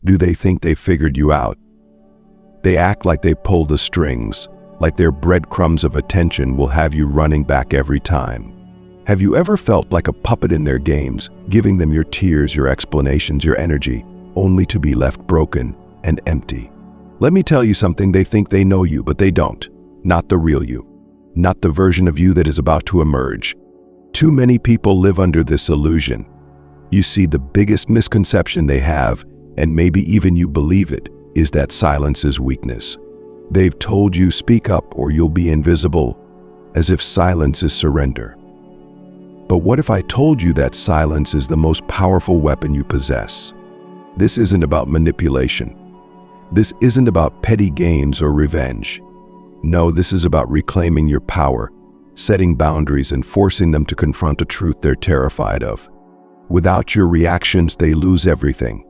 Do they think they figured you out? They act like they pull the strings, like their breadcrumbs of attention will have you running back every time. Have you ever felt like a puppet in their games, giving them your tears, your explanations, your energy, only to be left broken and empty? Let me tell you something, they think they know you, but they don't. Not the real you. Not the version of you that is about to emerge. Too many people live under this illusion. You see, the biggest misconception they have, and maybe even you believe it, is that silence is weakness. They've told you speak up or you'll be invisible, as if silence is surrender. But what if I told you that silence is the most powerful weapon you possess? This isn't about manipulation. This isn't about petty gains or revenge. No, this is about reclaiming your power, setting boundaries and forcing them to confront a truth they're terrified of. Without your reactions, they lose everything.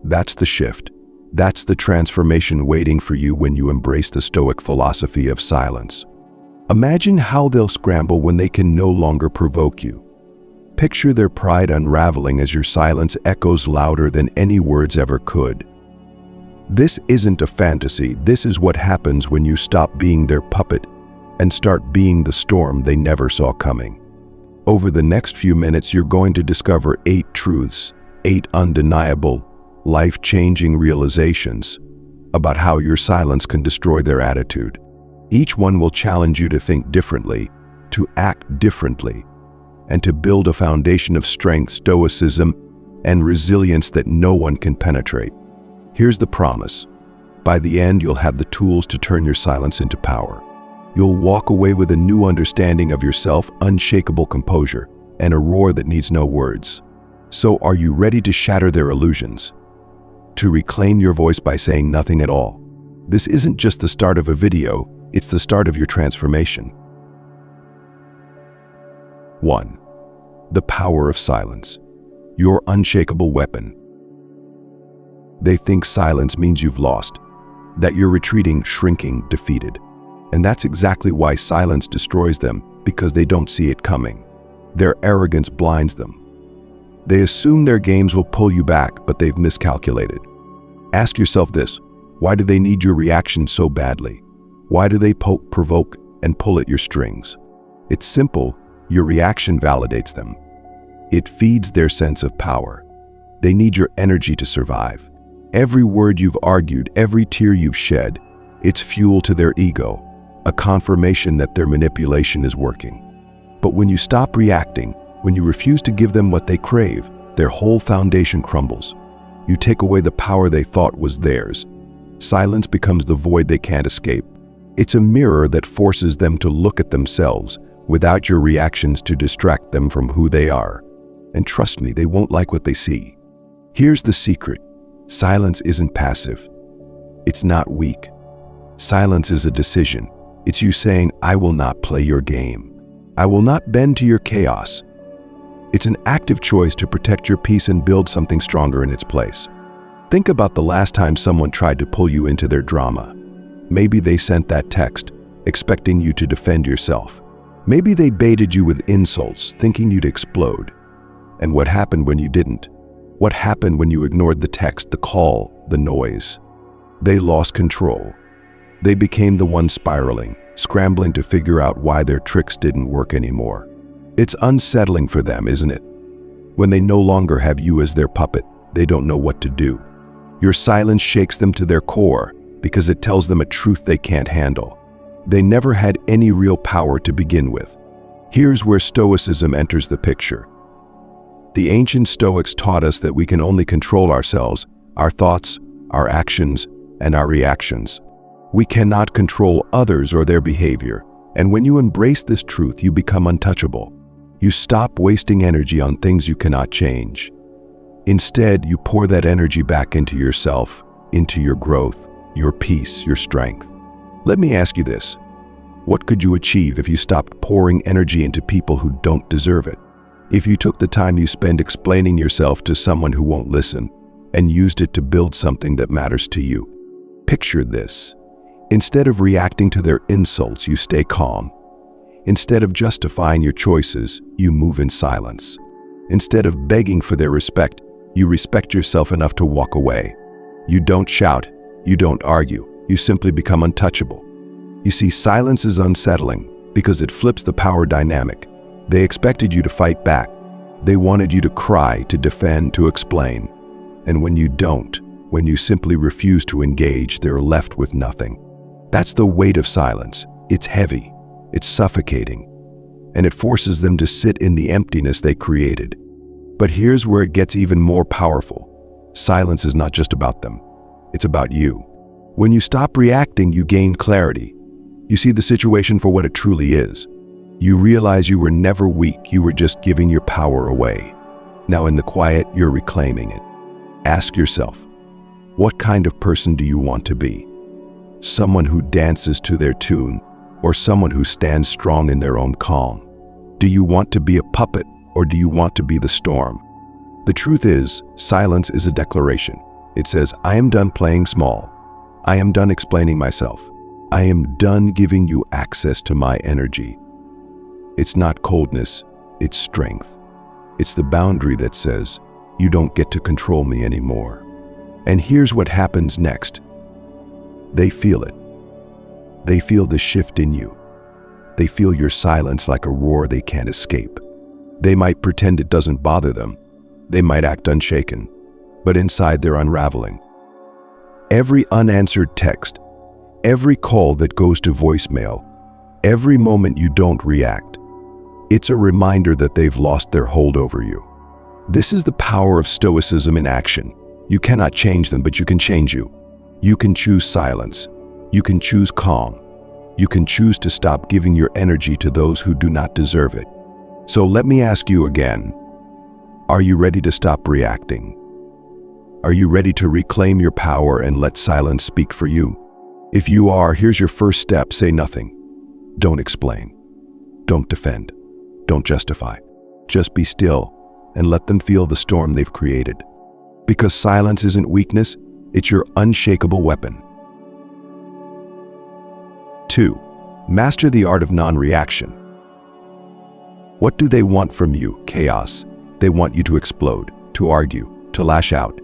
That's the shift. That's the transformation waiting for you when you embrace the Stoic philosophy of silence. Imagine how they'll scramble when they can no longer provoke you. Picture their pride unraveling as your silence echoes louder than any words ever could. This isn't a fantasy. This is what happens when you stop being their puppet and start being the storm they never saw coming. Over the next few minutes, you're going to discover 8 truths, 8 undeniable, life-changing realizations about how your silence can destroy their attitude. Each one will challenge you to think differently, to act differently, and to build a foundation of strength, stoicism, and resilience that no one can penetrate. Here's the promise. By the end, you'll have the tools to turn your silence into power. You'll walk away with a new understanding of yourself, unshakable composure, and a roar that needs no words. So are you ready to shatter their illusions? To reclaim your voice by saying nothing at all? This isn't just the start of a video, it's the start of your transformation. 1. The power of silence. Your unshakable weapon. They think silence means you've lost, that you're retreating, shrinking, defeated. And that's exactly why silence destroys them, because they don't see it coming. Their arrogance blinds them. They assume their games will pull you back, but they've miscalculated. Ask yourself this: why do they need your reaction so badly? Why do they poke, provoke, and pull at your strings? It's simple. Your reaction validates them. It feeds their sense of power. They need your energy to survive. Every word you've argued, every tear you've shed, it's fuel to their ego, a confirmation that their manipulation is working. But when you stop reacting, when you refuse to give them what they crave, their whole foundation crumbles. You take away the power they thought was theirs. Silence becomes the void they can't escape. It's a mirror that forces them to look at themselves without your reactions to distract them from who they are. And trust me, they won't like what they see. Here's the secret. Silence isn't passive. It's not weak. Silence is a decision. It's you saying, I will not play your game. I will not bend to your chaos. It's an active choice to protect your peace and build something stronger in its place. Think about the last time someone tried to pull you into their drama. Maybe they sent that text, expecting you to defend yourself. Maybe they baited you with insults, thinking you'd explode. And what happened when you didn't? What happened when you ignored the text, the call, the noise? They lost control. They became the one spiraling, scrambling to figure out why their tricks didn't work anymore. It's unsettling for them, isn't it? When they no longer have you as their puppet, they don't know what to do. Your silence shakes them to their core because it tells them a truth they can't handle. They never had any real power to begin with. Here's where Stoicism enters the picture. The ancient Stoics taught us that we can only control ourselves, our thoughts, our actions, and our reactions. We cannot control others or their behavior, and when you embrace this truth, you become untouchable. You stop wasting energy on things you cannot change. Instead, you pour that energy back into yourself, into your growth, your peace, your strength. Let me ask you this. What could you achieve if you stopped pouring energy into people who don't deserve it? If you took the time you spend explaining yourself to someone who won't listen and used it to build something that matters to you? Picture this. Instead of reacting to their insults, you stay calm. Instead of justifying your choices, you move in silence. Instead of begging for their respect, you respect yourself enough to walk away. You don't shout, you don't argue, you simply become untouchable. You see, silence is unsettling because it flips the power dynamic. They expected you to fight back. They wanted you to cry, to defend, to explain. And when you don't, when you simply refuse to engage, they're left with nothing. That's the weight of silence. It's heavy, it's suffocating, and it forces them to sit in the emptiness they created. But here's where it gets even more powerful. Silence is not just about them, it's about you. When you stop reacting, you gain clarity. You see the situation for what it truly is. You realize you were never weak, you were just giving your power away. Now in the quiet, you're reclaiming it. Ask yourself, what kind of person do you want to be? Someone who dances to their tune, or someone who stands strong in their own calm? Do you want to be a puppet, or do you want to be the storm? The truth is, silence is a declaration. It says, I am done playing small. I am done explaining myself. I am done giving you access to my energy. It's not coldness, it's strength. It's the boundary that says, you don't get to control me anymore. And here's what happens next. They feel it. They feel the shift in you. They feel your silence like a roar they can't escape. They might pretend it doesn't bother them. They might act unshaken, but inside they're unraveling. Every unanswered text, every call that goes to voicemail, every moment you don't react, it's a reminder that they've lost their hold over you. This is the power of Stoicism in action. You cannot change them, but you can change you. You can choose silence. You can choose calm. You can choose to stop giving your energy to those who do not deserve it. So let me ask you again, are you ready to stop reacting? Are you ready to reclaim your power and let silence speak for you? If you are, here's your first step. Say nothing. Don't explain. Don't defend. Don't justify. Just be still and let them feel the storm they've created. Because silence isn't weakness, it's your unshakable weapon. 2. Master the art of non-reaction. What do they want from you? Chaos. They want you to explode, to argue, to lash out.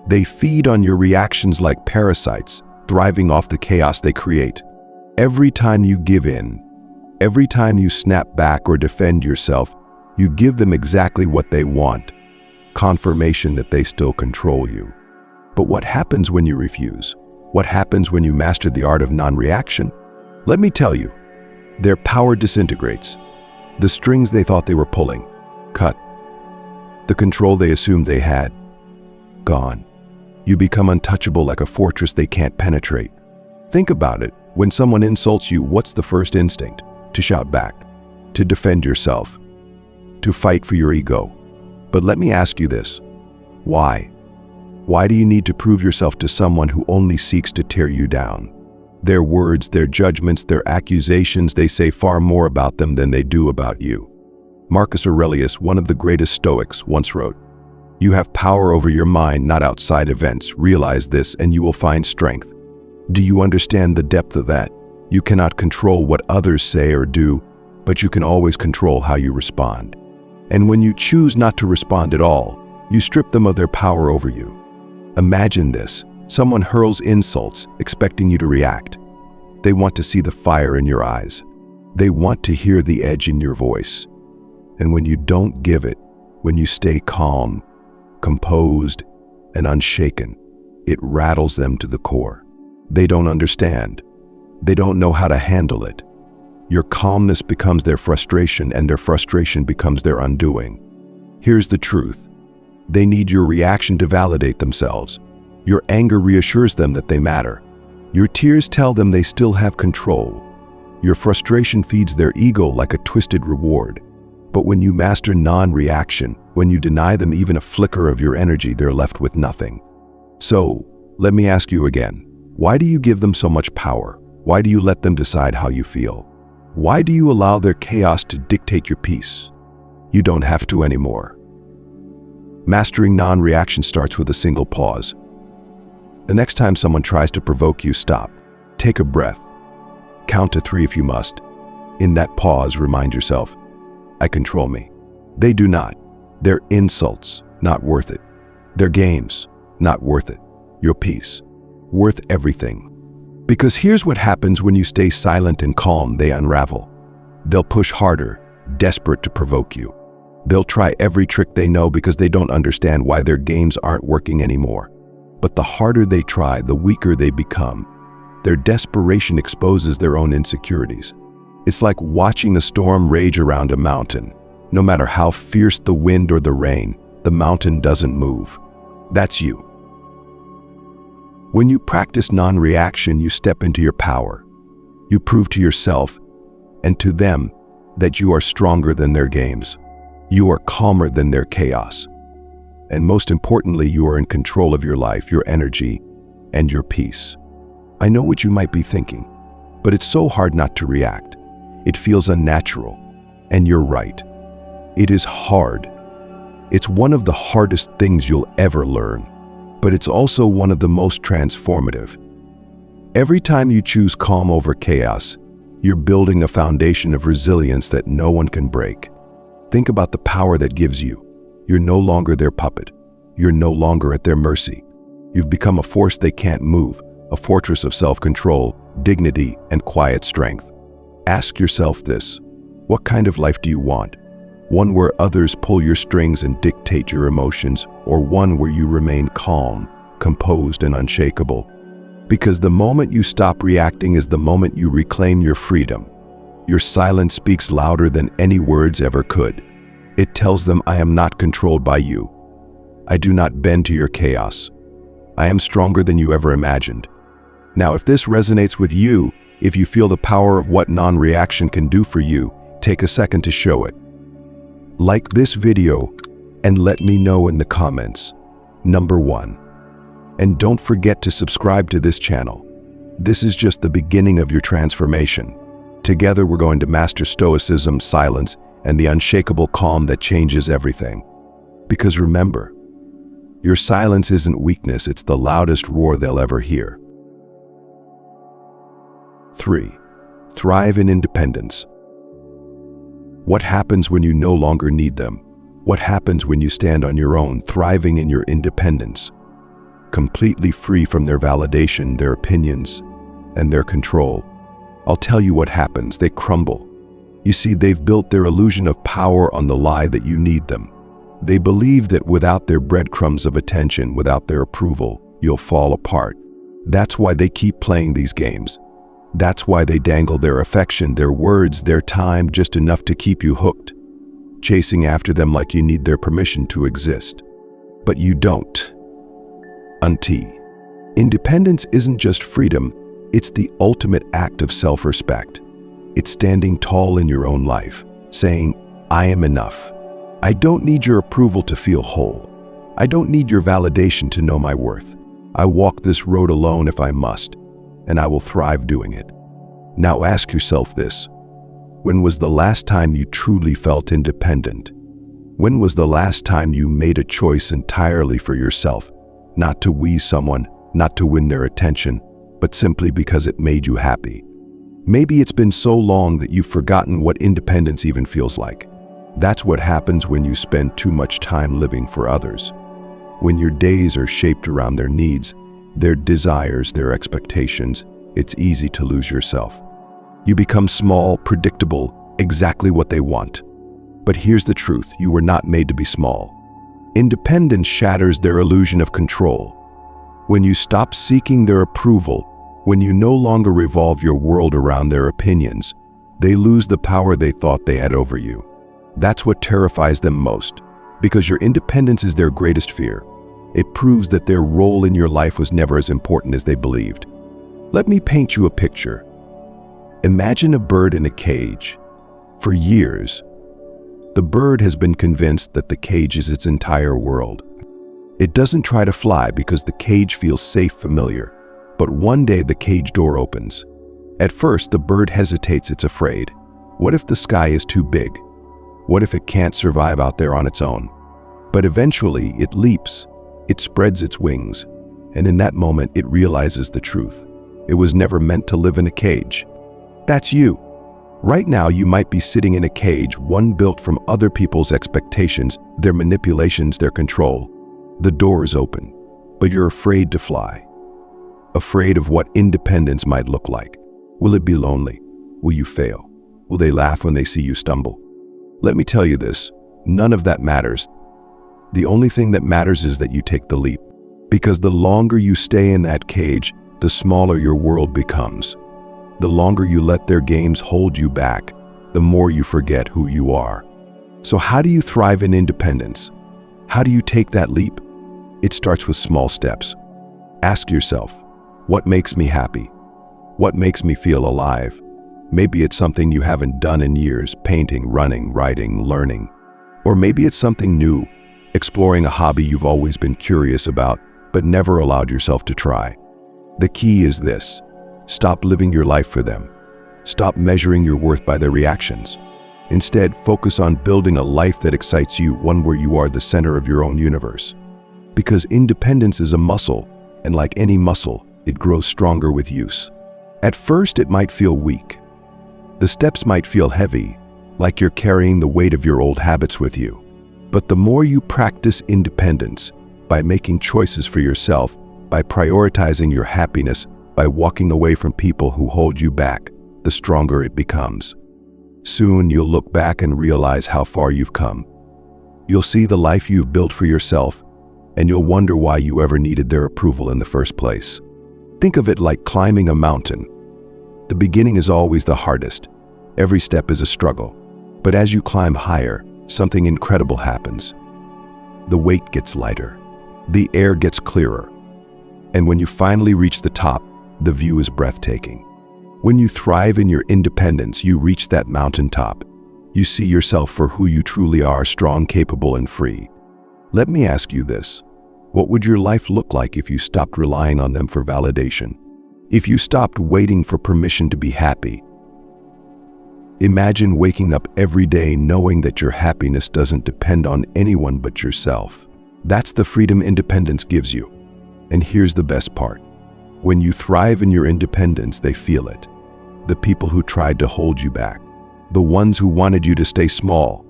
They feed on your reactions like parasites, thriving off the chaos they create. Every time you give in, every time you snap back or defend yourself, you give them exactly what they want, confirmation that they still control you. But what happens when you refuse? What happens when you master the art of non-reaction? Let me tell you, their power disintegrates. The strings they thought they were pulling, cut. The control they assumed they had, gone. You become untouchable like a fortress they can't penetrate. Think about it. When someone insults you, what's the first instinct? To shout back, to defend yourself, to fight for your ego. But let me ask you this. Why? Why do you need to prove yourself to someone who only seeks to tear you down? Their words, their judgments, their accusations, they say far more about them than they do about you. Marcus Aurelius, one of the greatest Stoics, once wrote, "You have power over your mind, not outside events. Realize this and you will find strength." Do you understand the depth of that? You cannot control what others say or do, but you can always control how you respond. And when you choose not to respond at all, you strip them of their power over you. Imagine this. Someone hurls insults, expecting you to react. They want to see the fire in your eyes. They want to hear the edge in your voice. And when you don't give it, when you stay calm, composed, and unshaken, it rattles them to the core. They don't understand. They don't know how to handle it. Your calmness becomes their frustration, and their frustration becomes their undoing. Here's the truth. They need your reaction to validate themselves. Your anger reassures them that they matter. Your tears tell them they still have control. Your frustration feeds their ego like a twisted reward. But when you master non-reaction, when you deny them even a flicker of your energy, they're left with nothing. So, let me ask you again. Why do you give them so much power? Why do you let them decide how you feel? Why do you allow their chaos to dictate your peace? You don't have to anymore. Mastering non-reaction starts with a single pause. The next time someone tries to provoke you, stop. Take a breath. Count to 3 if you must. In that pause, remind yourself, I control me. They do not. They're insults, not worth it. They're games, not worth it. your peace, worth everything. Because here's what happens when you stay silent and calm: they unravel. They'll push harder, desperate to provoke you. They'll try every trick they know because they don't understand why their games aren't working anymore. But the harder they try, the weaker they become. Their desperation exposes their own insecurities. It's like watching a storm rage around a mountain. No matter how fierce the wind or the rain, the mountain doesn't move. That's you. When you practice non-reaction, you step into your power. You prove to yourself and to them that you are stronger than their games. You are calmer than their chaos. And most importantly, you are in control of your life, your energy, and your peace. I know what you might be thinking, but it's so hard not to react. It feels unnatural. And you're right. It is hard. It's one of the hardest things you'll ever learn, but it's also one of the most transformative. Every time you choose calm over chaos, you're building a foundation of resilience that no one can break. Think about the power that gives you. You're no longer their puppet. You're no longer at their mercy. You've become a force they can't move, a fortress of self-control, dignity, and quiet strength. Ask yourself this: what kind of life do you want? One where others pull your strings and dictate your emotions, or one where you remain calm, composed, and unshakable? Because the moment you stop reacting is the moment you reclaim your freedom. Your silence speaks louder than any words ever could. It tells them, I am not controlled by you. I do not bend to your chaos. I am stronger than you ever imagined. Now, if this resonates with you, if you feel the power of what non-reaction can do for you, take a second to show it. Like this video and let me know in the comments. Number 1. And don't forget to subscribe to this channel. This is just the beginning of your transformation. Together we're going to master stoicism, silence, and the unshakable calm that changes everything. Because remember, your silence isn't weakness, it's the loudest roar they'll ever hear. 3. Thrive in independence. What happens when you no longer need them? What happens when you stand on your own, thriving in your independence? Completely free from their validation, their opinions, and their control. I'll tell you what happens: they crumble. You see, they've built their illusion of power on the lie that you need them. They believe that without their breadcrumbs of attention, without their approval, you'll fall apart. That's why they keep playing these games. That's why they dangle their affection, their words, their time, just enough to keep you hooked, chasing after them like you need their permission to exist. But you don't. Independence isn't just freedom, it's the ultimate act of self-respect. It's standing tall in your own life, saying, I am enough. I don't need your approval to feel whole. I don't need your validation to know my worth. I walk this road alone if I must, and I will thrive doing it. Now ask yourself this: when was the last time you truly felt independent? When was the last time you made a choice entirely for yourself, not to wheeze someone, not to win their attention, but simply because it made you happy? Maybe it's been so long that you've forgotten what independence even feels like. That's what happens when you spend too much time living for others. When your days are shaped around their needs, their desires, their expectations, it's easy to lose yourself. You become small, predictable, exactly what they want. But here's the truth: you were not made to be small. Independence shatters their illusion of control. When you stop seeking their approval, when you no longer revolve your world around their opinions, they lose the power they thought they had over you. That's what terrifies them most, because your independence is their greatest fear. It proves that their role in your life was never as important as they believed. Let me paint you a picture. Imagine a bird in a cage. For years, the bird has been convinced that the cage is its entire world. It doesn't try to fly because the cage feels safe, familiar. But one day the cage door opens. At first, the bird hesitates, it's afraid. What if the sky is too big? What if it can't survive out there on its own? But eventually it leaps. It spreads its wings, and in that moment it realizes the truth. It was never meant to live in a cage. That's you. Right now you might be sitting in a cage, one built from other people's expectations, their manipulations, their control. The door is open, but you're afraid to fly. Afraid of what independence might look like. Will it be lonely? Will you fail? Will they laugh when they see you stumble? Let me tell you this, none of that matters. The only thing that matters is that you take the leap. Because the longer you stay in that cage, the smaller your world becomes. The longer you let their games hold you back, the more you forget who you are. So how do you thrive in independence? How do you take that leap? It starts with small steps. Ask yourself, what makes me happy? What makes me feel alive? Maybe it's something you haven't done in years, painting, running, writing, learning. Or maybe it's something new, exploring a hobby you've always been curious about, but never allowed yourself to try. The key is this: stop living your life for them. Stop measuring your worth by their reactions. Instead, focus on building a life that excites you, one where you are the center of your own universe. Because independence is a muscle, and like any muscle, it grows stronger with use. At first, it might feel weak. The steps might feel heavy, like you're carrying the weight of your old habits with you. But the more you practice independence, by making choices for yourself, by prioritizing your happiness, by walking away from people who hold you back, the stronger it becomes. Soon you'll look back and realize how far you've come. You'll see the life you've built for yourself, and you'll wonder why you ever needed their approval in the first place. Think of it like climbing a mountain. The beginning is always the hardest. Every step is a struggle. But as you climb higher, something incredible happens. The weight gets lighter. The air gets clearer. And when you finally reach the top, the view is breathtaking. When you thrive in your independence, you reach that mountaintop. You see yourself for who you truly are, strong, capable, and free. Let me ask you this. What would your life look like if you stopped relying on them for validation? If you stopped waiting for permission to be happy? Imagine waking up every day knowing that your happiness doesn't depend on anyone but yourself. That's the freedom independence gives you. And here's the best part. When you thrive in your independence, they feel it. The people who tried to hold you back, the ones who wanted you to stay small,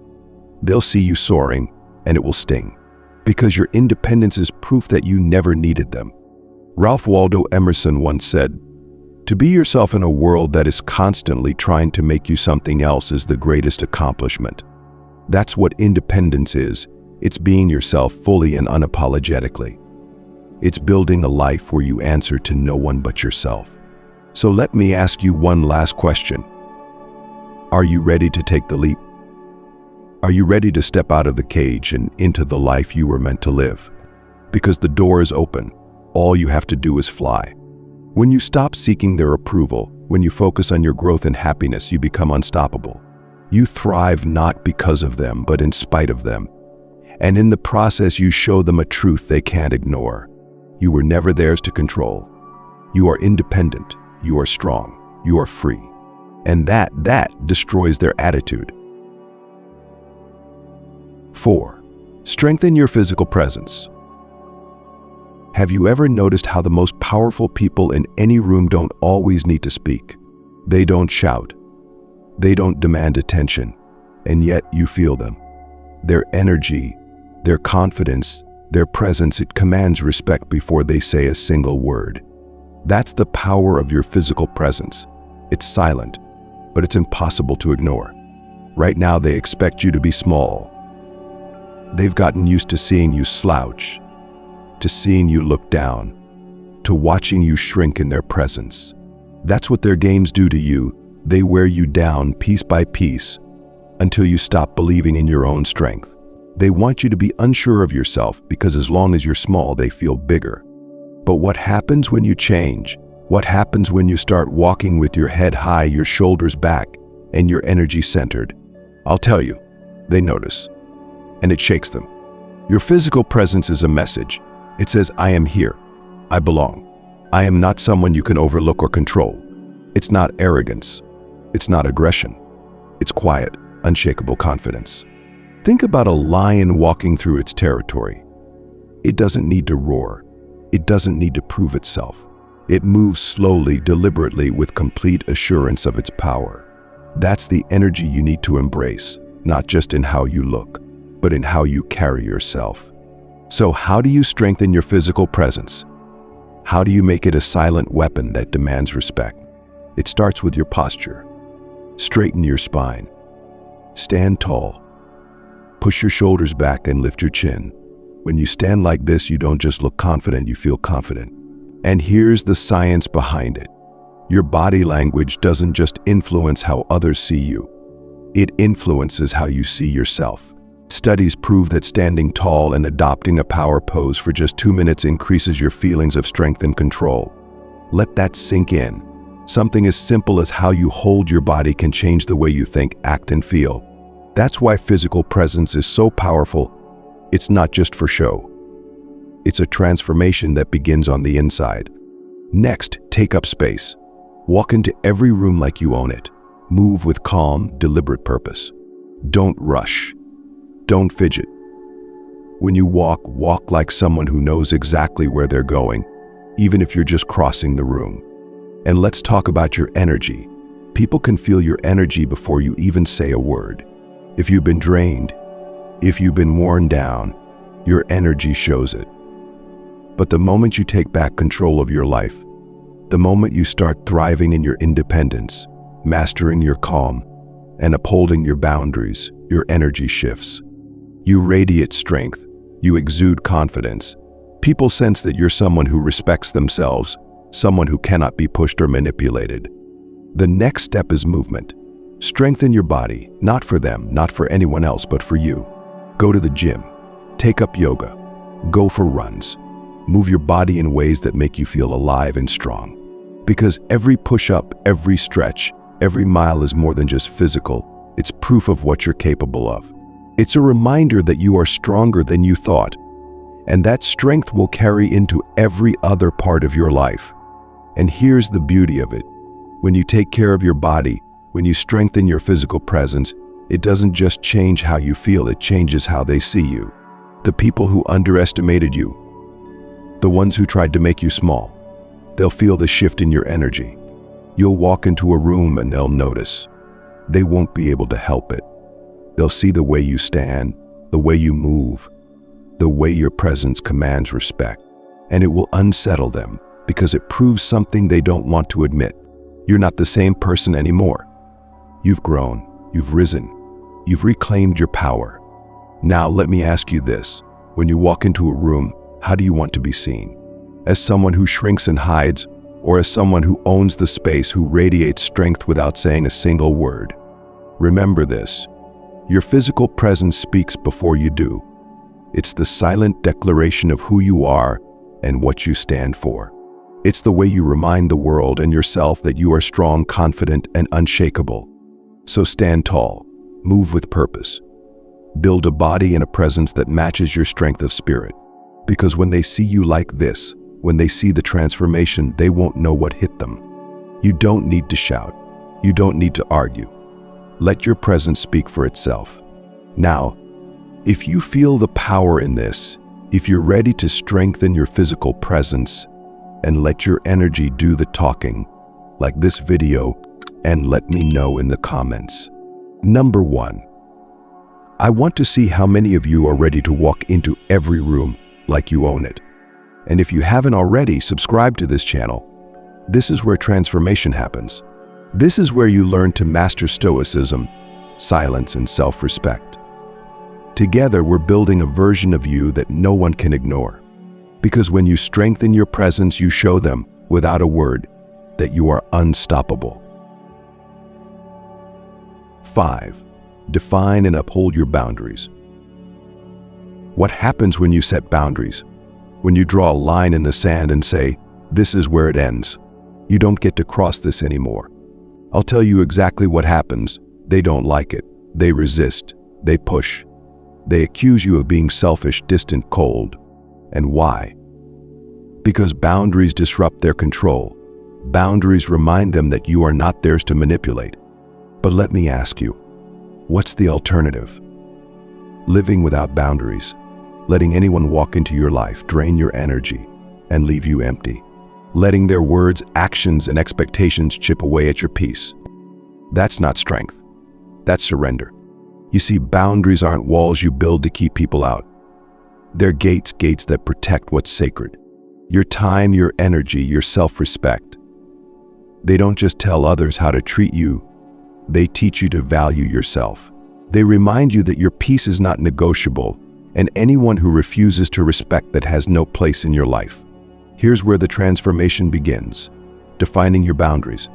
they'll see you soaring, and it will sting. Because your independence is proof that you never needed them. Ralph Waldo Emerson once said, "To be yourself in a world that is constantly trying to make you something else is the greatest accomplishment." That's what independence is. It's being yourself fully and unapologetically. It's building a life where you answer to no one but yourself. So let me ask you one last question. Are you ready to take the leap? Are you ready to step out of the cage and into the life you were meant to live? Because the door is open. All you have to do is fly. When you stop seeking their approval, when you focus on your growth and happiness, you become unstoppable. You thrive not because of them, but in spite of them. And in the process, you show them a truth they can't ignore. You were never theirs to control. You are independent. You are strong. You are free. And that destroys their attitude. 4. Strengthen your physical presence. Have you ever noticed how the most powerful people in any room don't always need to speak? They don't shout. They don't demand attention. And yet you feel them. Their energy, their confidence, their presence, it commands respect before they say a single word. That's the power of your physical presence. It's silent, but it's impossible to ignore. Right now they expect you to be small. They've gotten used to seeing you slouch, to seeing you look down, to watching you shrink in their presence. That's what their games do to you. They wear you down piece by piece until you stop believing in your own strength. They want you to be unsure of yourself because as long as you're small, they feel bigger. But what happens when you change? What happens when you start walking with your head high, your shoulders back, and your energy centered? I'll tell you, they notice. And it shakes them. Your physical presence is a message. It says, I am here. I belong. I am not someone you can overlook or control. It's not arrogance. It's not aggression. It's quiet, unshakable confidence. Think about a lion walking through its territory. It doesn't need to roar. It doesn't need to prove itself. It moves slowly, deliberately, with complete assurance of its power. That's the energy you need to embrace, not just in how you look, but in how you carry yourself. So how do you strengthen your physical presence? How do you make it a silent weapon that demands respect? It starts with your posture. Straighten your spine. Stand tall. Push your shoulders back and lift your chin. When you stand like this, you don't just look confident, you feel confident. And here's the science behind it. Your body language doesn't just influence how others see you. It influences how you see yourself. Studies prove that standing tall and adopting a power pose for just 2 minutes increases your feelings of strength and control. Let that sink in. Something as simple as how you hold your body can change the way you think, act, and feel. That's why physical presence is so powerful. It's not just for show. It's a transformation that begins on the inside. Next, take up space. Walk into every room like you own it. Move with calm, deliberate purpose. Don't rush. Don't fidget. When you walk, walk like someone who knows exactly where they're going, even if you're just crossing the room. And let's talk about your energy. People can feel your energy before you even say a word. If you've been drained, if you've been worn down, your energy shows it. But the moment you take back control of your life, the moment you start thriving in your independence, mastering your calm, and upholding your boundaries, your energy shifts. You radiate strength. You exude confidence. People sense that you're someone who respects themselves, someone who cannot be pushed or manipulated. The next step is movement. Strengthen your body, not for them, not for anyone else, but for you. Go to the gym. Take up yoga. Go for runs. Move your body in ways that make you feel alive and strong. Because every push-up, every stretch, every mile is more than just physical. It's proof of what you're capable of. It's a reminder that you are stronger than you thought. And that strength will carry into every other part of your life. And here's the beauty of it. When you take care of your body, when you strengthen your physical presence, it doesn't just change how you feel, it changes how they see you. The people who underestimated you, the ones who tried to make you small, they'll feel the shift in your energy. You'll walk into a room and they'll notice. They won't be able to help it. They'll see the way you stand, the way you move, the way your presence commands respect. And it will unsettle them because it proves something they don't want to admit. You're not the same person anymore. You've grown, you've risen, you've reclaimed your power. Now let me ask you this. When you walk into a room, how do you want to be seen? As someone who shrinks and hides, or as someone who owns the space, who radiates strength without saying a single word? Remember this. Your physical presence speaks before you do. It's the silent declaration of who you are and what you stand for. It's the way you remind the world and yourself that you are strong, confident, and unshakable. So stand tall, move with purpose. Build a body and a presence that matches your strength of spirit. Because when they see you like this, when they see the transformation, they won't know what hit them. You don't need to shout. You don't need to argue. Let your presence speak for itself. Now, if you feel the power in this, if you're ready to strengthen your physical presence and let your energy do the talking, like this video, and let me know in the comments. Number 1. I want to see how many of you are ready to walk into every room like you own it. And if you haven't already, subscribe to this channel. This is where transformation happens. This is where you learn to master stoicism, silence, and self-respect. Together, we're building a version of you that no one can ignore. Because when you strengthen your presence, you show them, without a word, that you are unstoppable. 5. Define and uphold your boundaries. What happens when you set boundaries? When you draw a line in the sand and say, this is where it ends. You don't get to cross this anymore. I'll tell you exactly what happens. They don't like it. They resist. They push. They accuse you of being selfish, distant, cold. And why? Because boundaries disrupt their control. Boundaries remind them that you are not theirs to manipulate. But let me ask you, what's the alternative? Living without boundaries. Letting anyone walk into your life, drain your energy, and leave you empty. Letting their words, actions, and expectations chip away at your peace. That's not strength. That's surrender. You see, boundaries aren't walls you build to keep people out. They're gates that protect what's sacred. Your time, your energy, your self-respect. They don't just tell others how to treat you, they teach you to value yourself. They remind you that your peace is not negotiable, and anyone who refuses to respect that has no place in your life. Here's where the transformation begins. Defining your boundaries.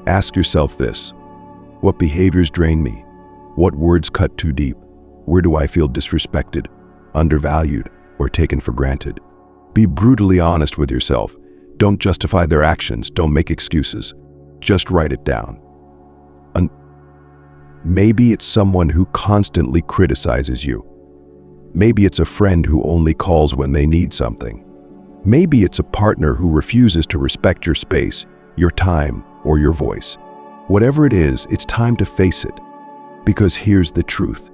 Ask yourself this: what behaviors drain me? What words cut too deep? Where do I feel disrespected, undervalued, or taken for granted? Be brutally honest with yourself. Don't justify their actions. Don't make excuses. Just write it down. Maybe it's someone who constantly criticizes you. Maybe it's a friend who only calls when they need something. Maybe it's a partner who refuses to respect your space, your time, or your voice. Whatever it is, it's time to face it. Because here's the truth.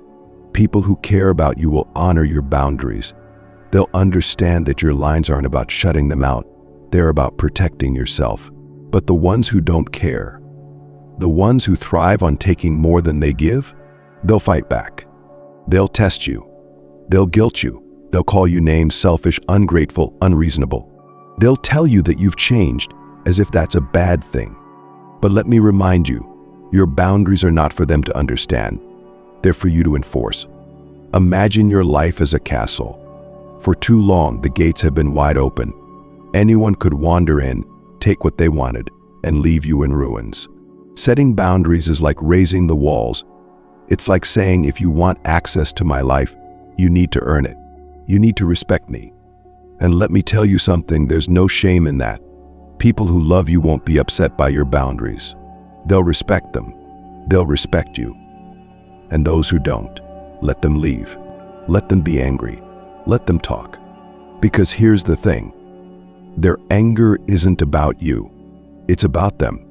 People who care about you will honor your boundaries. They'll understand that your lines aren't about shutting them out. They're about protecting yourself. But the ones who don't care, the ones who thrive on taking more than they give, they'll fight back. They'll test you. They'll guilt you. They'll call you names: selfish, ungrateful, unreasonable. They'll tell you that you've changed, as if that's a bad thing. But let me remind you, your boundaries are not for them to understand. They're for you to enforce. Imagine your life as a castle. For too long, the gates have been wide open. Anyone could wander in, take what they wanted, and leave you in ruins. Setting boundaries is like raising the walls. It's like saying, if you want access to my life, you need to earn it. You need to respect me. And let me tell you something, there's no shame in that. People who love you won't be upset by your boundaries. They'll respect them. They'll respect you. And those who don't, let them leave. Let them be angry. Let them talk. Because here's the thing. Their anger isn't about you. It's about them.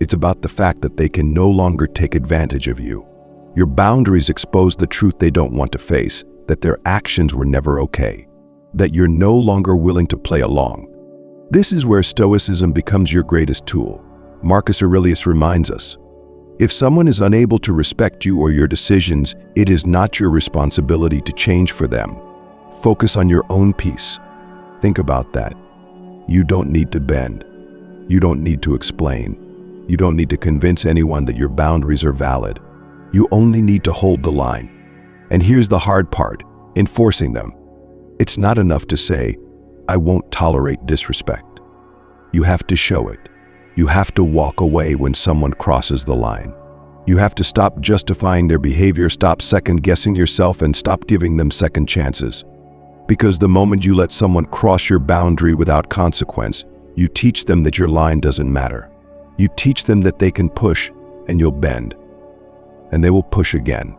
It's about the fact that they can no longer take advantage of you. Your boundaries expose the truth they don't want to face, that their actions were never okay, that you're no longer willing to play along. This is where Stoicism becomes your greatest tool. Marcus Aurelius reminds us, if someone is unable to respect you or your decisions, it is not your responsibility to change for them. Focus on your own peace. Think about that. You don't need to bend. You don't need to explain. You don't need to convince anyone that your boundaries are valid. You only need to hold the line. And here's the hard part, enforcing them. It's not enough to say, I won't tolerate disrespect. You have to show it. You have to walk away when someone crosses the line. You have to stop justifying their behavior, stop second-guessing yourself, and stop giving them second chances. Because the moment you let someone cross your boundary without consequence, you teach them that your line doesn't matter. You teach them that they can push, and you'll bend. And they will push again.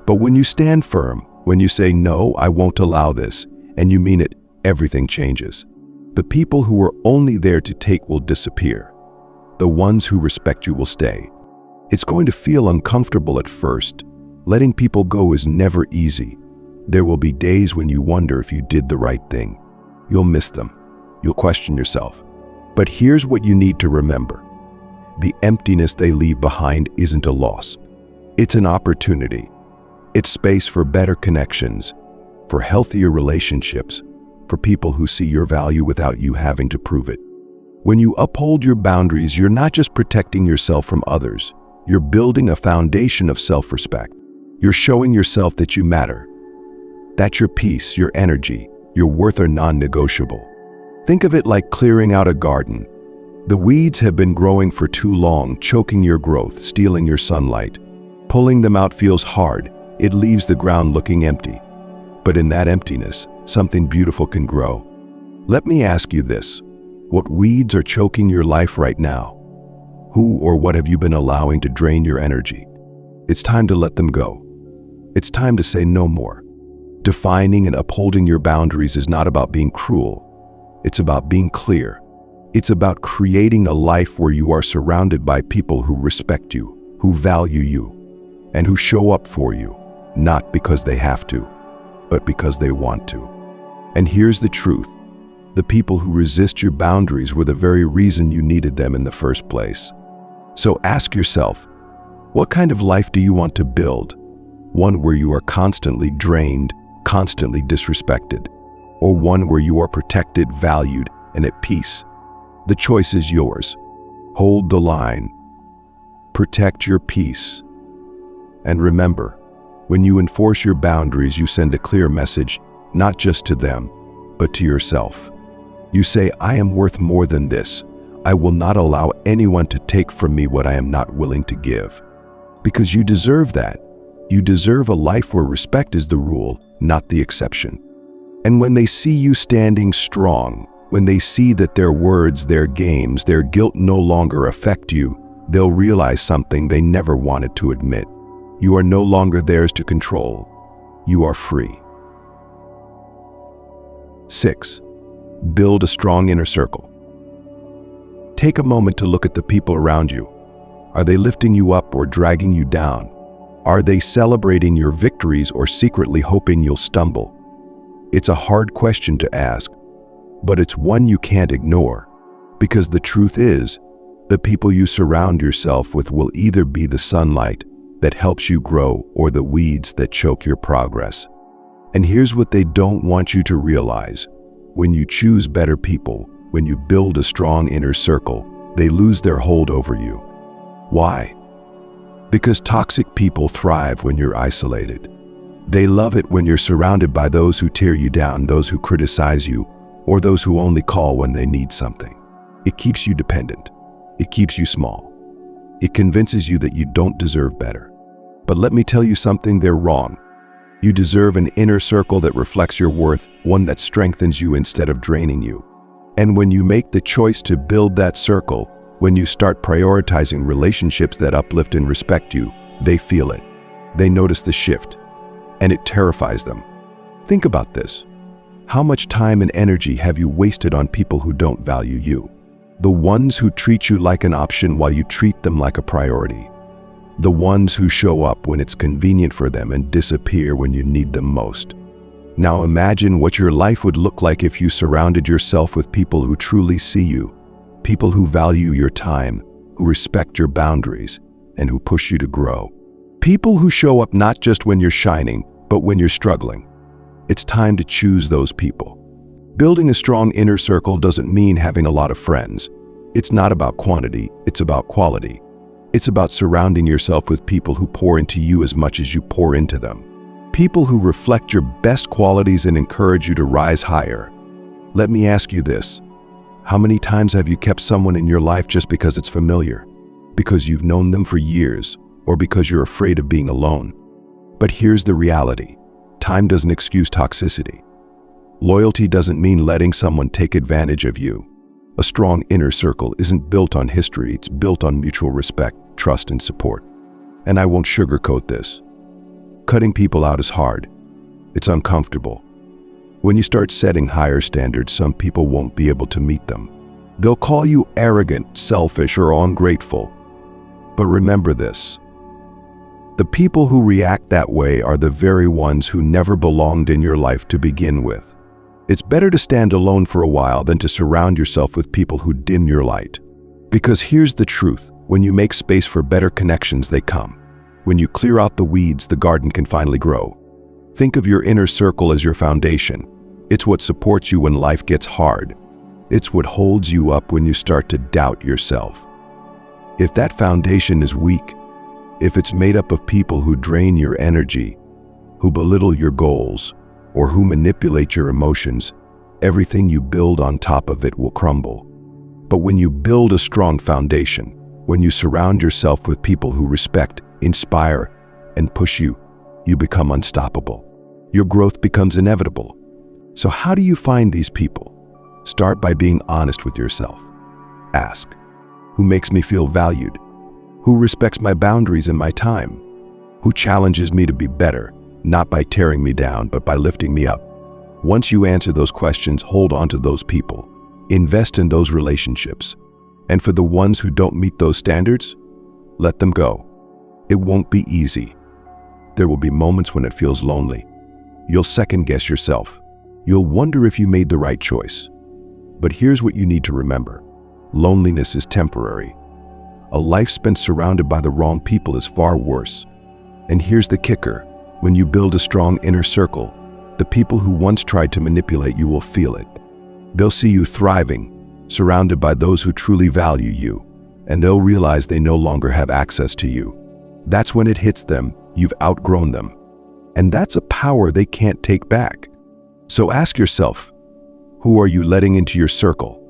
But when you stand firm, when you say, no, I won't allow this, and you mean it, everything changes. The people who were only there to take will disappear. The ones who respect you will stay. It's going to feel uncomfortable at first. Letting people go is never easy. There will be days when you wonder if you did the right thing. You'll miss them. You'll question yourself. But here's what you need to remember. The emptiness they leave behind isn't a loss. It's an opportunity. It's space for better connections, for healthier relationships, for people who see your value without you having to prove it. When you uphold your boundaries, you're not just protecting yourself from others. You're building a foundation of self-respect. You're showing yourself that you matter, that your peace, your energy, your worth are non-negotiable. Think of it like clearing out a garden. The weeds have been growing for too long, choking your growth, stealing your sunlight. Pulling them out feels hard. It leaves the ground looking empty. But in that emptiness, something beautiful can grow. Let me ask you this. What weeds are choking your life right now? Who or what have you been allowing to drain your energy? It's time to let them go. It's time to say no more. Defining and upholding your boundaries is not about being cruel. It's about being clear. It's about creating a life where you are surrounded by people who respect you, who value you, and who show up for you, not because they have to, but because they want to. And here's the truth. The people who resist your boundaries were the very reason you needed them in the first place. So ask yourself, what kind of life do you want to build? One where you are constantly drained, constantly disrespected, or one where you are protected, valued, and at peace? The choice is yours. Hold the line. Protect your peace. And remember, when you enforce your boundaries, you send a clear message, not just to them, but to yourself. You say, I am worth more than this. I will not allow anyone to take from me what I am not willing to give. Because you deserve that. You deserve a life where respect is the rule, not the exception. And when they see you standing strong, when they see that their words, their games, their guilt no longer affect you, they'll realize something they never wanted to admit. You are no longer theirs to control. You are free. 6. Build a strong inner circle. Take a moment to look at the people around you. Are they lifting you up or dragging you down? Are they celebrating your victories or secretly hoping you'll stumble? It's a hard question to ask, but it's one you can't ignore, because the truth is, the people you surround yourself with will either be the sunlight that helps you grow or the weeds that choke your progress. And here's what they don't want you to realize. When you choose better people, when you build a strong inner circle, they lose their hold over you. Why? Because toxic people thrive when you're isolated. They love it when you're surrounded by those who tear you down, those who criticize you, or those who only call when they need something. It keeps you dependent. It keeps you small. It convinces you that you don't deserve better. But let me tell you something, they're wrong. You deserve an inner circle that reflects your worth, one that strengthens you instead of draining you. And when you make the choice to build that circle, when you start prioritizing relationships that uplift and respect you, they feel it. They notice the shift, and it terrifies them. Think about this. How much time and energy have you wasted on people who don't value you? The ones who treat you like an option while you treat them like a priority. The ones who show up when it's convenient for them and disappear when you need them most. Now imagine what your life would look like if you surrounded yourself with people who truly see you, people who value your time, who respect your boundaries, and who push you to grow. People who show up not just when you're shining, but when you're struggling. It's time to choose those people. Building a strong inner circle doesn't mean having a lot of friends. It's not about quantity, it's about quality. It's about surrounding yourself with people who pour into you as much as you pour into them. People who reflect your best qualities and encourage you to rise higher. Let me ask you this. How many times have you kept someone in your life just because it's familiar? Because you've known them for years, or because you're afraid of being alone? But here's the reality. Time doesn't excuse toxicity. Loyalty doesn't mean letting someone take advantage of you. A strong inner circle isn't built on history, it's built on mutual respect, trust, and support. And I won't sugarcoat this. Cutting people out is hard. It's uncomfortable. When you start setting higher standards, some people won't be able to meet them. They'll call you arrogant, selfish, or ungrateful. But remember this. The people who react that way are the very ones who never belonged in your life to begin with. It's better to stand alone for a while than to surround yourself with people who dim your light. Because here's the truth. When you make space for better connections, they come. When you clear out the weeds, the garden can finally grow. Think of your inner circle as your foundation. It's what supports you when life gets hard. It's what holds you up when you start to doubt yourself. If that foundation is weak, if it's made up of people who drain your energy, who belittle your goals, or who manipulate your emotions, everything you build on top of it will crumble. But when you build a strong foundation, when you surround yourself with people who respect, inspire, and push you, you become unstoppable. Your growth becomes inevitable. So how do you find these people? Start by being honest with yourself. Ask, who makes me feel valued? Who respects my boundaries and my time? Who challenges me to be better, not by tearing me down, but by lifting me up? Once you answer those questions, hold on to those people. Invest in those relationships. And for the ones who don't meet those standards, let them go. It won't be easy. There will be moments when it feels lonely. You'll second-guess yourself. You'll wonder if you made the right choice. But here's what you need to remember. Loneliness is temporary. A life spent surrounded by the wrong people is far worse. And here's the kicker. When you build a strong inner circle, The people who once tried to manipulate you will feel it. They'll see you thriving, surrounded by those who truly value you, and they'll realize they no longer have access to you. That's when it hits them, you've outgrown them. And that's a power they can't take back. So ask yourself, who are you letting into your circle?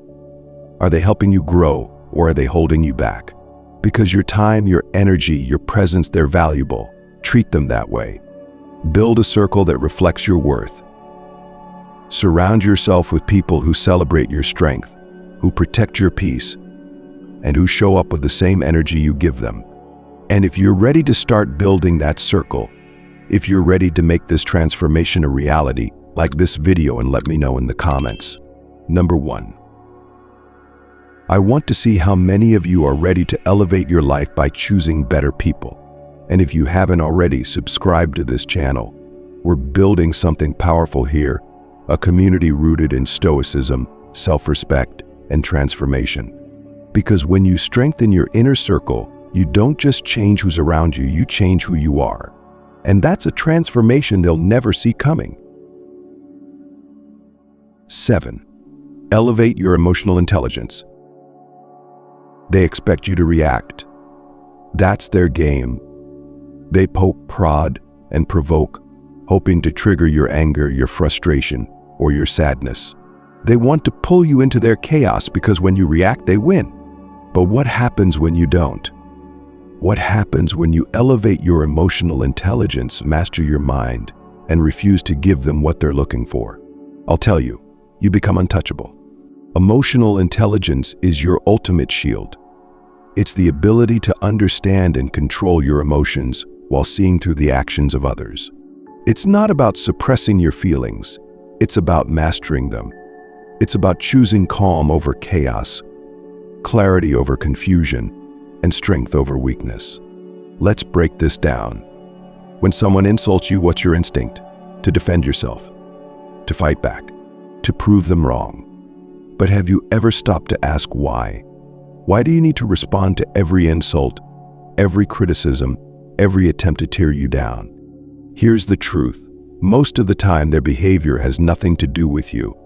Are they helping you grow, or are they holding you back? Because your time, your energy, your presence, they're valuable. Treat them that way. Build a circle that reflects your worth. Surround yourself with people who celebrate your strength, who protect your peace, and who show up with the same energy you give them. And if you're ready to start building that circle, if you're ready to make this transformation a reality, like this video and let me know in the comments. Number 1. I want to see how many of you are ready to elevate your life by choosing better people. And if you haven't already, subscribe to this channel. We're building something powerful here, a community rooted in stoicism, self-respect, and transformation. Because when you strengthen your inner circle, you don't just change who's around you, you change who you are. And that's a transformation they'll never see coming. 7. Elevate your emotional intelligence. They expect you to react. That's their game. They poke, prod, and provoke, hoping to trigger your anger, your frustration, or your sadness. They want to pull you into their chaos because when you react, they win. But what happens when you don't? What happens when you elevate your emotional intelligence, master your mind, and refuse to give them what they're looking for? I'll tell you, you become untouchable. Emotional intelligence is your ultimate shield. It's the ability to understand and control your emotions while seeing through the actions of others. It's not about suppressing your feelings. It's about mastering them. It's about choosing calm over chaos, clarity over confusion, and strength over weakness. Let's break this down. When someone insults you, what's your instinct? To defend yourself, to fight back, to prove them wrong. But have you ever stopped to ask why? Why do you need to respond to every insult, every criticism, every attempt to tear you down? Here's the truth. Most of the time, their behavior has nothing to do with you.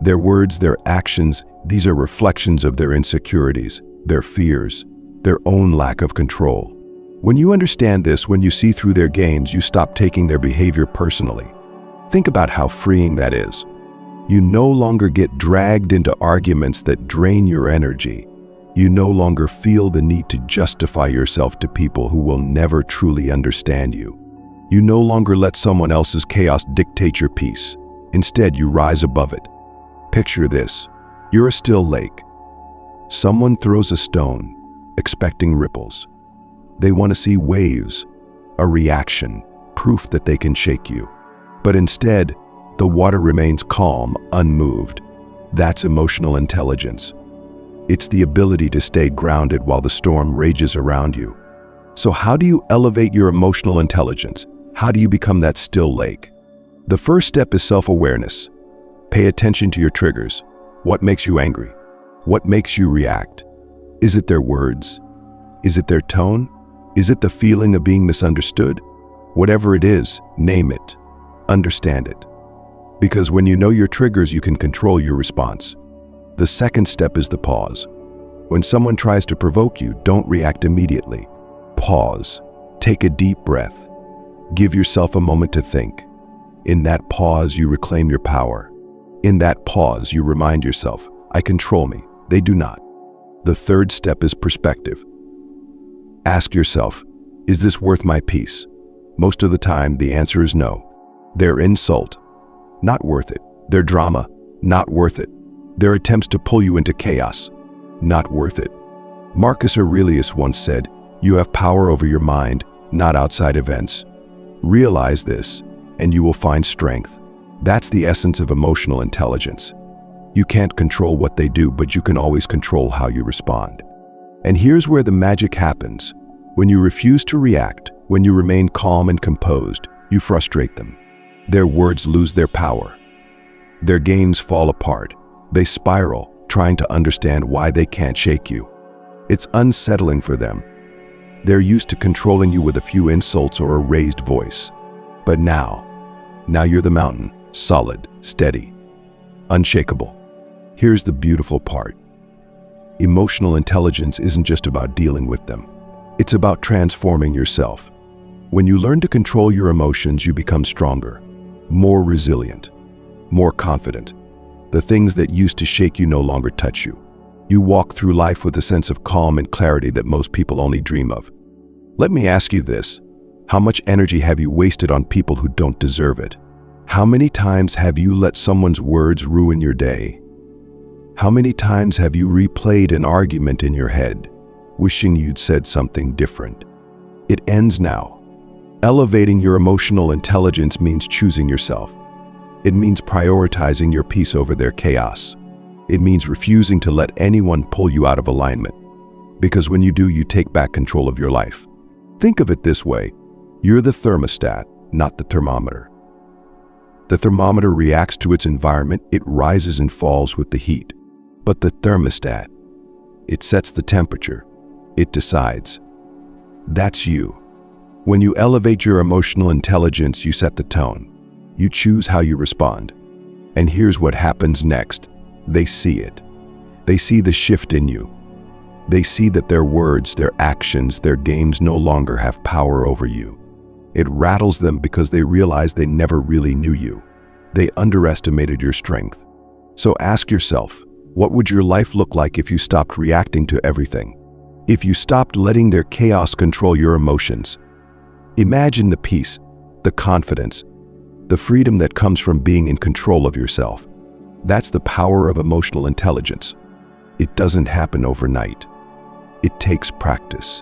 Their words, their actions, these are reflections of their insecurities, their fears, their own lack of control. When you understand this, when you see through their games, you stop taking their behavior personally. Think about how freeing that is. You no longer get dragged into arguments that drain your energy. You no longer feel the need to justify yourself to people who will never truly understand you. You no longer let someone else's chaos dictate your peace. Instead, you rise above it. Picture this. You're a still lake. Someone throws a stone, expecting ripples. They want to see waves, a reaction, proof that they can shake you. But instead, the water remains calm, unmoved. That's emotional intelligence. It's the ability to stay grounded while the storm rages around you. So how do you elevate your emotional intelligence? How do you become that still lake? The first step is self-awareness. Pay attention to your triggers. What makes you angry? What makes you react? Is it their words? Is it their tone? Is it the feeling of being misunderstood? Whatever it is, name it. Understand it. Because when you know your triggers, you can control your response. The second step is the pause. When someone tries to provoke you, don't react immediately. Pause. Take a deep breath. Give yourself a moment to think. In that pause, you reclaim your power. In that pause, you remind yourself, I control me. They do not. The third step is perspective. Ask yourself, is this worth my peace? Most of the time, the answer is no. Their insult, not worth it. Their drama, not worth it. Their attempts to pull you into chaos, not worth it. Marcus Aurelius once said, you have power over your mind, not outside events. Realize this, and you will find strength. That's the essence of emotional intelligence. You can't control what they do, but you can always control how you respond. And here's where the magic happens. When you refuse to react, when you remain calm and composed, you frustrate them. Their words lose their power. Their games fall apart. They spiral, trying to understand why they can't shake you. It's unsettling for them. They're used to controlling you with a few insults or a raised voice. But now Now you're the mountain, solid, steady, unshakable. Here's the beautiful part. Emotional intelligence isn't just about dealing with them. It's about transforming yourself. When you learn to control your emotions, you become stronger, more resilient, more confident. The things that used to shake you no longer touch you. You walk through life with a sense of calm and clarity that most people only dream of. Let me ask you this. How much energy have you wasted on people who don't deserve it? How many times have you let someone's words ruin your day? How many times have you replayed an argument in your head, wishing you'd said something different? It ends now. Elevating your emotional intelligence means choosing yourself. It means prioritizing your peace over their chaos. It means refusing to let anyone pull you out of alignment. Because when you do, you take back control of your life. Think of it this way. You're the thermostat, not the thermometer. The thermometer reacts to its environment. It rises and falls with the heat. But the thermostat, it sets the temperature. It decides. That's you. When you elevate your emotional intelligence, you set the tone. You choose how you respond. And here's what happens next. They see it. They see the shift in you. They see that their words, their actions, their games no longer have power over you. It rattles them because they realize they never really knew you. They underestimated your strength. So ask yourself, what would your life look like if you stopped reacting to everything? If you stopped letting their chaos control your emotions? Imagine the peace, the confidence, the freedom that comes from being in control of yourself. That's the power of emotional intelligence. It doesn't happen overnight. It takes practice.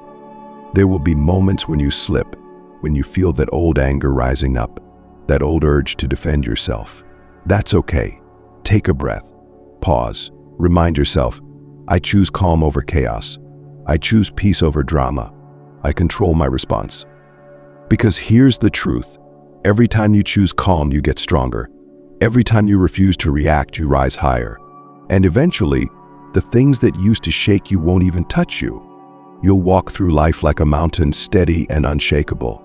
There will be moments when you slip, when you feel that old anger rising up, that old urge to defend yourself. That's okay. Take a breath. Pause. Remind yourself, I choose calm over chaos. I choose peace over drama. I control my response. Because here's the truth. Every time you choose calm, you get stronger. Every time you refuse to react, you rise higher. And eventually, the things that used to shake you won't even touch you. You'll walk through life like a mountain, steady and unshakable.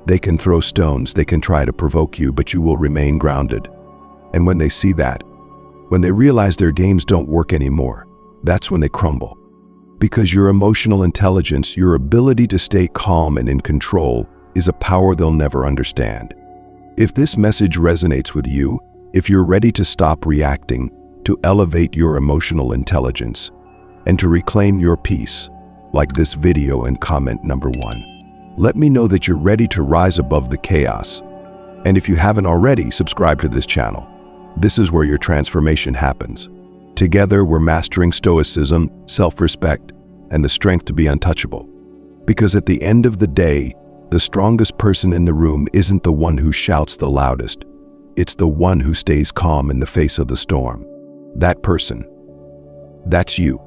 They can throw stones, they can try to provoke you, but you will remain grounded. And when they see that, when they realize their games don't work anymore, that's when they crumble. Because your emotional intelligence, your ability to stay calm and in control, is a power they'll never understand. If this message resonates with you, if you're ready to stop reacting, to elevate your emotional intelligence, and to reclaim your peace, like this video and comment number 1. Let me know that you're ready to rise above the chaos. And if you haven't already, subscribe to this channel. This is where your transformation happens. Together, we're mastering stoicism, self-respect, and the strength to be untouchable. Because at the end of the day, the strongest person in the room isn't the one who shouts the loudest. It's the one who stays calm in the face of the storm. That person, that's you.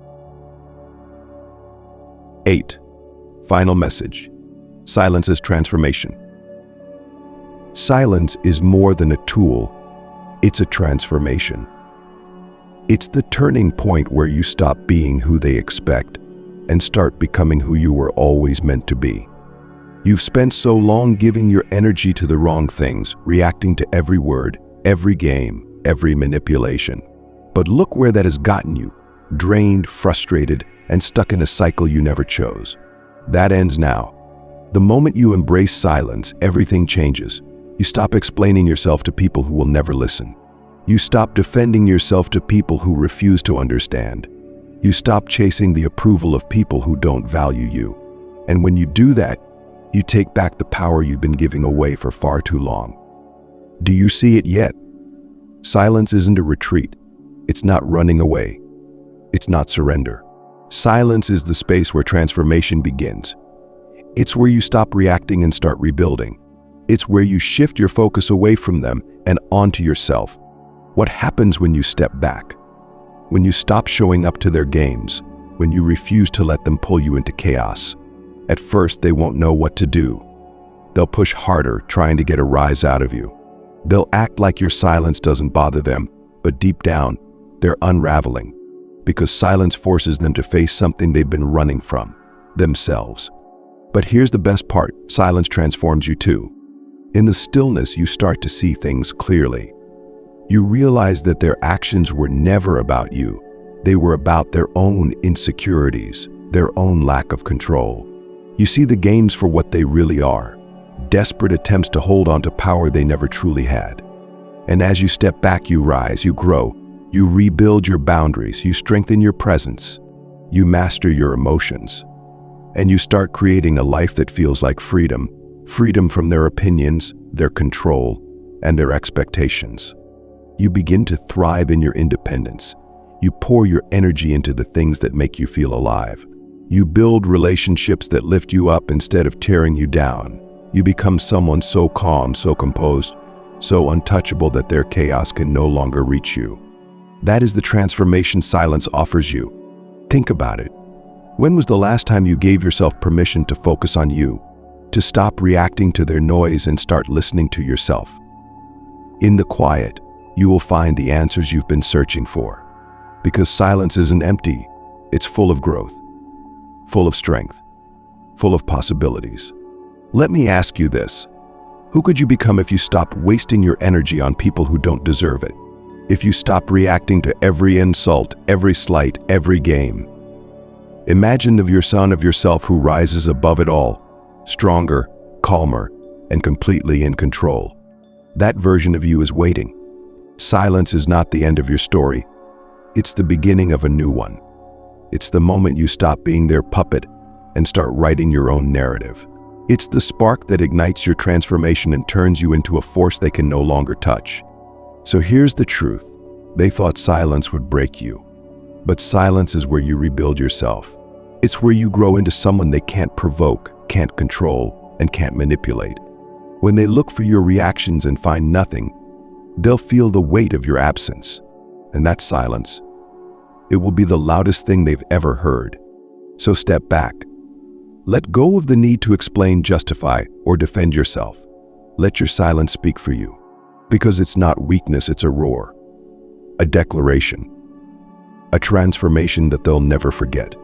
8. Final message. Silence is transformation. Silence is more than a tool. It's a transformation. It's the turning point where you stop being who they expect and start becoming who you were always meant to be. You've spent so long giving your energy to the wrong things, reacting to every word, every game, every manipulation. But look where that has gotten you, drained, frustrated, and stuck in a cycle you never chose. That ends now. The moment you embrace silence, everything changes. You stop explaining yourself to people who will never listen. You stop defending yourself to people who refuse to understand. You stop chasing the approval of people who don't value you. And when you do that, you take back the power you've been giving away for far too long. Do you see it yet? Silence isn't a retreat. It's not running away. It's not surrender. Silence is the space where transformation begins. It's where you stop reacting and start rebuilding. It's where you shift your focus away from them and onto yourself. What happens when you step back? When you stop showing up to their games, when you refuse to let them pull you into chaos. At first, they won't know what to do. They'll push harder, trying to get a rise out of you. They'll act like your silence doesn't bother them, but deep down, they're unraveling. Because silence forces them to face something they've been running from, themselves. But here's the best part, silence transforms you too. In the stillness, you start to see things clearly. You realize that their actions were never about you. They were about their own insecurities, their own lack of control. You see the games for what they really are, desperate attempts to hold on to power they never truly had. And as you step back, you rise, you grow, you rebuild your boundaries, you strengthen your presence, you master your emotions, and you start creating a life that feels like freedom, freedom from their opinions, their control, and their expectations. You begin to thrive in your independence. You pour your energy into the things that make you feel alive. You build relationships that lift you up instead of tearing you down. You become someone so calm, so composed, so untouchable that their chaos can no longer reach you. That is the transformation silence offers you. Think about it. When was the last time you gave yourself permission to focus on you, to stop reacting to their noise and start listening to yourself? In the quiet, you will find the answers you've been searching for. Because silence isn't empty, it's full of growth, full of strength, full of possibilities. Let me ask you this. Who could you become if you stopped wasting your energy on people who don't deserve it? If you stopped reacting to every insult, every slight, every game? Imagine the version of yourself who rises above it all, stronger, calmer, and completely in control. That version of you is waiting. Silence is not the end of your story. It's the beginning of a new one. It's the moment you stop being their puppet and start writing your own narrative. It's the spark that ignites your transformation and turns you into a force they can no longer touch. So here's the truth. They thought silence would break you. But silence is where you rebuild yourself. It's where you grow into someone they can't provoke, can't control, and can't manipulate. When they look for your reactions and find nothing, they'll feel the weight of your absence. And that silence, it will be the loudest thing they've ever heard. So step back. Let go of the need to explain, justify, or defend yourself. Let your silence speak for you. Because it's not weakness, it's a roar, a declaration, a transformation that they'll never forget.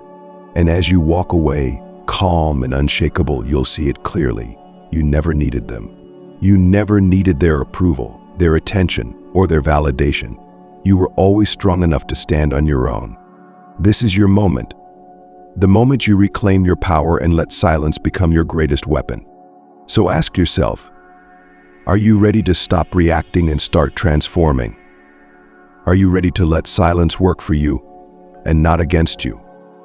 And as you walk away, calm and unshakable, you'll see it clearly. You never needed them. You never needed their approval, their attention, or their validation. You were always strong enough to stand on your own. This is your moment. The moment you reclaim your power and let silence become your greatest weapon. So ask yourself, are you ready to stop reacting and start transforming? Are you ready to let silence work for you and not against you?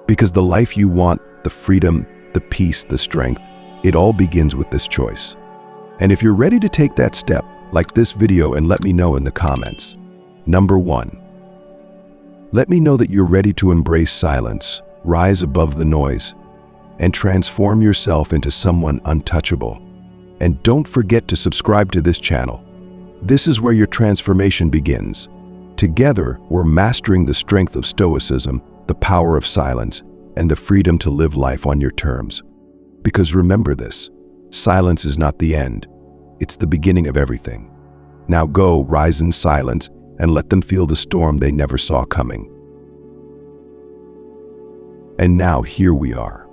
Because the life you want, the freedom, the peace, the strength, it all begins with this choice. And if you're ready to take that step, like this video and let me know in the comments. Number 1. Let me know that you're ready to embrace silence, rise above the noise, and transform yourself into someone untouchable. And don't forget to subscribe to this channel. This is where your transformation begins. Together, we're mastering the strength of Stoicism, the power of silence, and the freedom to live life on your terms. Because remember this, silence is not the end. It's the beginning of everything. Now go, rise in silence, and let them feel the storm they never saw coming. And now here we are.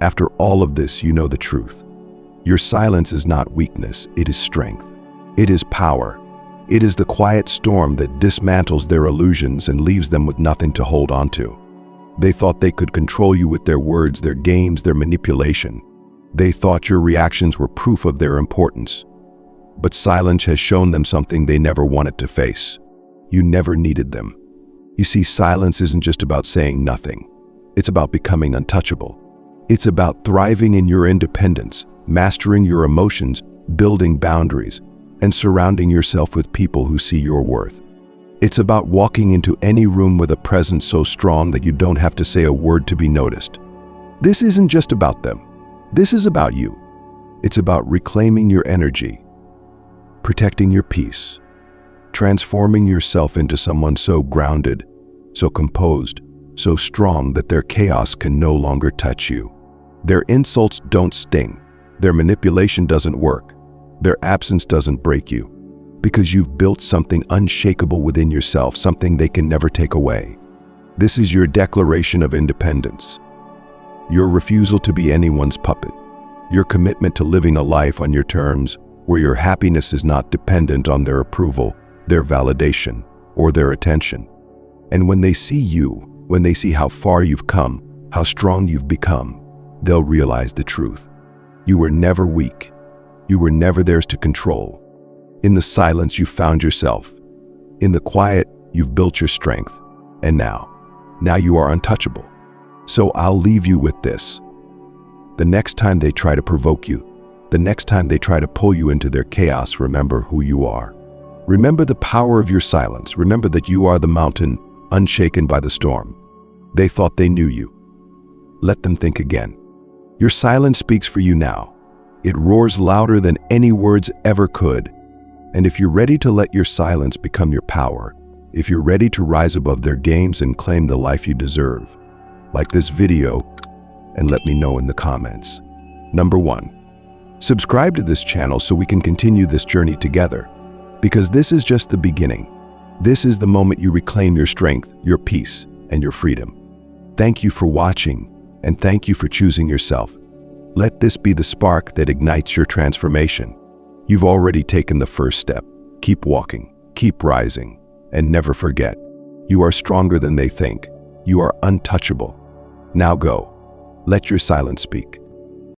After all of this, you know the truth. Your silence is not weakness, it is strength. It is power. It is the quiet storm that dismantles their illusions and leaves them with nothing to hold on to. They thought they could control you with their words, their games, their manipulation. They thought your reactions were proof of their importance. But silence has shown them something they never wanted to face. You never needed them. You see, silence isn't just about saying nothing. It's about becoming untouchable. It's about thriving in your independence, mastering your emotions, building boundaries, and surrounding yourself with people who see your worth. It's about walking into any room with a presence so strong that you don't have to say a word to be noticed. This isn't just about them. This is about you. It's about reclaiming your energy, protecting your peace, transforming yourself into someone so grounded, so composed, so strong that their chaos can no longer touch you. Their insults don't sting. Their manipulation doesn't work. Their absence doesn't break you. Because you've built something unshakable within yourself, something they can never take away. This is your declaration of independence. Your refusal to be anyone's puppet. Your commitment to living a life on your terms, where your happiness is not dependent on their approval, their validation, or their attention. And when they see you, when they see how far you've come, how strong you've become, they'll realize the truth. You were never weak. You were never theirs to control. In the silence, you found yourself. In the quiet, you've built your strength. And now you are untouchable. So I'll leave you with this. The next time they try to provoke you, the next time they try to pull you into their chaos, remember who you are. Remember the power of your silence. Remember that you are the mountain, unshaken by the storm. They thought they knew you. Let them think again. Your silence speaks for you now. It roars louder than any words ever could. And if you're ready to let your silence become your power, if you're ready to rise above their games and claim the life you deserve, like this video and let me know in the comments. Number 1, subscribe to this channel so we can continue this journey together, because this is just the beginning. This is the moment you reclaim your strength, your peace, and your freedom. Thank you for watching, and thank you for choosing yourself. Let this be the spark that ignites your transformation. You've already taken the first step. Keep walking, keep rising, and never forget, you are stronger than they think. You are untouchable. Now go. Let your silence speak.